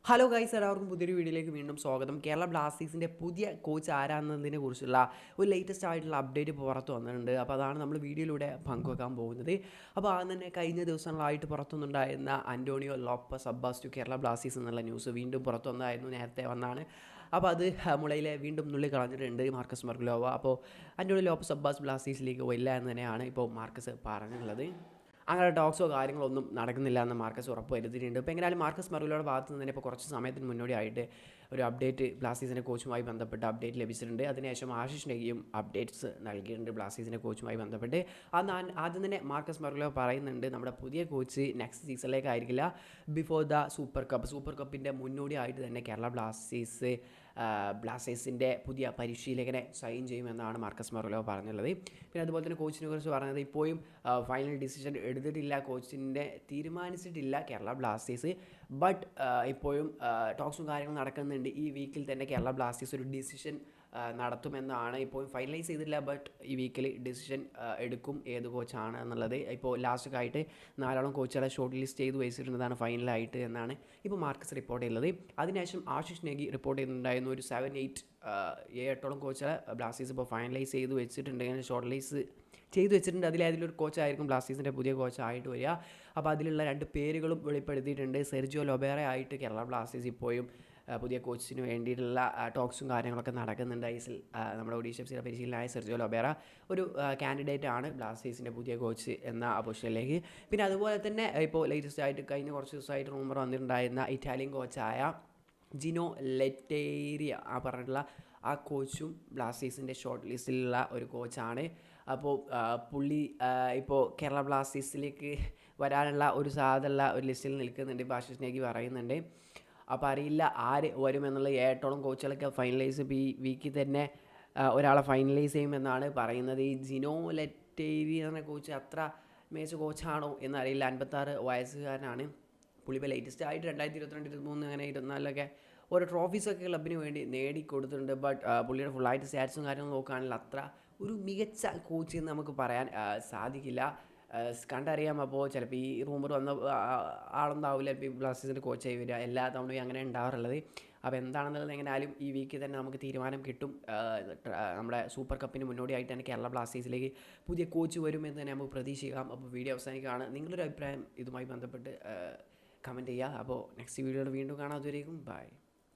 Hello guys, എല്ലാവർക്കും പുതിയൊരു വീഡിയോയിലേക്ക് വീണ്ടും സ്വാഗതം. കേരള ബ്ലാസ്റ്റേഴ്സിൻ്റെ പുതിയ കോച്ച് ആരാണെന്നതിനെ കുറിച്ചുള്ള ഒരു ലേറ്റസ്റ്റ് ആയിട്ടുള്ള അപ്ഡേറ്റ് പുറത്ത് വന്നിട്ടുണ്ട്. അപ്പോൾ അതാണ് നമ്മൾ വീഡിയോയിലൂടെ പങ്കുവെക്കാൻ പോകുന്നത്. അപ്പോൾ ആദ്യം തന്നെ കഴിഞ്ഞ ദിവസങ്ങളായിട്ട് പുറത്തുനിന്നുണ്ടായിരുന്ന Antonio Lopez Habas to Kerala Blasters എന്നുള്ള ന്യൂസ് വീണ്ടും പുറത്തു വന്നായിരുന്നു, നേരത്തെ വന്നാണ്. അപ്പോൾ അത് മുളയിലെ വീണ്ടും നുള്ളി കളഞ്ഞിട്ടുണ്ട് മാർക്കസ് മർഗുലോവ. അപ്പോൾ അന്റോണിയോ ലോപ്പസ് അബ്ബാസ് ബ്ലാസ്റ്റേഴ്സിലേക്ക് വരില്ല എന്ന് തന്നെയാണ് ഇപ്പോൾ മാർക്കസ് പറഞ്ഞിട്ടുള്ളത്. അങ്ങനെ ടോക്സോ കാര്യങ്ങളൊന്നും നടക്കുന്നില്ല എന്ന് മാർക്കസ് ഉറപ്പ് വരുത്തിയിട്ടുണ്ട്. ഇപ്പോൾ എങ്ങനെയാലും മാർക്കസ് മർഗുലോയുടെ ഭാഗത്ത് നിന്ന് തന്നെ ഇപ്പോൾ കുറച്ച് സമയത്തിന് മുന്നോടിയായിട്ട് ഒരു അപ്ഡേറ്റ് ബ്ലാസ്റ്റേഴ്സിൻ്റെ കോച്ചുമായി ബന്ധപ്പെട്ട് അപ്ഡേറ്റ് ലഭിച്ചിട്ടുണ്ട്. അതിനുശേഷം ആശിഷ് നെഗിയും അപ്ഡേറ്റ്സ് നൽകിയിട്ടുണ്ട് ബ്ലാസ്റ്റേഴ്സിൻ്റെ കോച്ചുമായി ബന്ധപ്പെട്ട്. ആദ്യം തന്നെ മാർക്കസ് മർഗുലോ പറയുന്നുണ്ട്, നമ്മുടെ പുതിയ കോച്ച് നെക്സ്റ്റ് സീസണിലേക്കായിരിക്കില്ല, ബിഫോർ ദ സൂപ്പർ കപ്പിൻ്റെ മുന്നോടിയായിട്ട് തന്നെ കേരള ബ്ലാസ്റ്റേഴ്സിൻ്റെ പുതിയ പരിശീലകനെ സൈൻ ചെയ്യുമെന്നാണ് മാർക്കസ് മർഗുലോ പറഞ്ഞുള്ളത്. പിന്നെ അതുപോലെ തന്നെ കോച്ചിനെ കുറിച്ച് പറഞ്ഞത്, ഇപ്പോഴും ഫൈനൽ ഡിസിഷൻ എടുത്തിട്ടില്ല, കോച്ചിൻ്റെ തീരുമാനിച്ചിട്ടില്ല കേരള ബ്ലാസ്റ്റേഴ്സ്. ബട്ട് ഇപ്പോഴും ടോക്സും കാര്യങ്ങളും നടക്കുന്നുണ്ട്. ഈ വീക്കിൽ തന്നെ കേരള ബ്ലാസ്റ്റേഴ്സ് ഒരു ഡിസിഷൻ നടത്തുമെന്നാണ്. ഇപ്പോൾ ഫൈനലൈസ് ചെയ്തിട്ടില്ല, ബട്ട് ഈ വീക്കിൽ ഡിസിഷൻ എടുക്കും ഏത് കോച്ചാണ് എന്നുള്ളത്. ഇപ്പോൾ ലാസ്റ്റൊക്കെ 4 കോച്ചുകളെ ഷോർട്ട് ലിസ്റ്റ് ചെയ്ത് വെച്ചിട്ടുള്ളതാണ് ഫൈനലായിട്ട് എന്നാണ് ഇപ്പോൾ മാർക്കസ് റിപ്പോർട്ട് ചെയ്യുന്നത്. അതിനുശേഷം ആശിഷ് നെഗി റിപ്പോർട്ട് ചെയ്യുന്നുണ്ടായിരുന്നു, ഒരു 7-8 കോച്ചുകളെ ബ്ലാസ്റ്റേഴ്സ് ഇപ്പോൾ ഫൈനലൈസ് ചെയ്ത് വെച്ചിട്ടുണ്ട്, ഇങ്ങനെ ഷോർട്ട് ലിസ്റ്റ് ചെയ്തു വെച്ചിട്ടുണ്ട്. അതിലൊരു കോച്ചായിരിക്കും ബ്ലാസ്റ്റേഴ്സിൻ്റെ പുതിയ കോച്ചായിട്ട് വരിക. അപ്പോൾ അതിലുള്ള 2 പേരുകളും വെളിപ്പെടുത്തിയിട്ടുണ്ട്. സെർജിയോ ലൊബേറ ആയിട്ട് കേരള ബ്ലാസ്റ്റേഴ്സ് ഇപ്പോഴും പുതിയ കോച്ചിന് വേണ്ടിയിട്ടുള്ള ടോക്സും കാര്യങ്ങളൊക്കെ നടക്കുന്നുണ്ട്. നമ്മുടെ ഒഡീഷ എഫ് പരിശീലനായ സെർജിയോ ലൊബേറ ഒരു കാൻഡിഡേറ്റ് ആണ് ബ്ലാസ്റ്റേഴ്സിൻ്റെ പുതിയ കോച്ച് എന്ന പൊസിഷനിലേക്ക്. പിന്നെ അതുപോലെ തന്നെ ഇപ്പോൾ ലേറ്റസ്റ്റ് ആയിട്ട് കഴിഞ്ഞ കുറച്ച് ദിവസമായിട്ട് റൂമർ വന്നിട്ടുണ്ടായിരുന്ന ഇറ്റാലിയൻ കോച്ചായ ജിനോ ലെറ്റേരിയ പറഞ്ഞിട്ടുള്ള ആ കോച്ചും ബ്ലാസ്റ്റേഴ്സിൻ്റെ ഷോർട്ട് ലിസ്റ്റിലുള്ള ഒരു കോച്ചാണ്. അപ്പോൾ പുള്ളി ഇപ്പോൾ കേരള ബ്ലാസ്റ്റേഴ്സിലേക്ക് വരാനുള്ള ഒരു സാധ്യതയുള്ള ഒരു ലിസ്റ്റിൽ നിൽക്കുന്നുണ്ട്, ഇപ്പോൾ ആശിഷ് നെഗി പറയുന്നുണ്ട്. അപ്പോൾ അറിയില്ല ആര് വരുമെന്നുള്ള 7 കോച്ചുകളൊക്കെ ഫൈനലൈസ് ഈ വീക്കിൽ തന്നെ ഒരാളെ ഫൈനലൈസ് ചെയ്യുമെന്നാണ് പറയുന്നത്. ഈ ജിനോ ലെറ്റേരി എന്ന കോച്ച് അത്ര മികച്ച കോച്ചാണോ എന്നറിയില്ല. 56 വയസ്സുകാരനാണ് പുള്ളി. ഇപ്പോൾ ലേറ്റസ്റ്റ് ആയിട്ട് 2022, 2023 അങ്ങനെ 2024 ഓരോ ട്രോഫീസൊക്കെ ക്ലബിന് വേണ്ടി നേടിക്കൊടുത്തിട്ടുണ്ട്. ബട്ട് പുള്ളിയുടെ ഫുള്ളായിട്ട് സ്റ്റാറ്റ്സും കാര്യങ്ങളും നോക്കുകയാണെങ്കിൽ അത്ര ഒരു മികച്ച കോച്ച് എന്ന് നമുക്ക് പറയാൻ സാധിക്കില്ല. കണ്ടറിയാം. അപ്പോൾ ചിലപ്പോൾ ഈ റൂമർ വന്ന ആളുണ്ടാവില്ല ഇപ്പോൾ ബ്ലാസ്റ്റേഴ്സിൻ്റെ കോച്ചായി വരിക, എല്ലാ തവണയും അങ്ങനെ ഉണ്ടാവാറുള്ളത്. അപ്പോൾ എന്താണെന്നുള്ളത് എങ്ങനെയാലും ഈ വീക്കിൽ തന്നെ നമുക്ക് തീരുമാനം കിട്ടും. നമ്മുടെ സൂപ്പർ കപ്പിന് മുന്നോടിയായിട്ട് തന്നെ കേരള ബ്ലാസ്റ്റേഴ്സിലേക്ക് പുതിയ കോച്ച് വരുമെന്ന് തന്നെ നമുക്ക് പ്രതീക്ഷിക്കാം. അപ്പോൾ വീഡിയോ അവസാനിക്കുകയാണ്. നിങ്ങളൊരു അഭിപ്രായം ഇതുമായി ബന്ധപ്പെട്ട് കമൻറ്റ് ചെയ്യുക. അപ്പോൾ നെക്സ്റ്റ് വീഡിയോയിൽ വീണ്ടും കാണാം. അതുവരേക്കും ബൈ.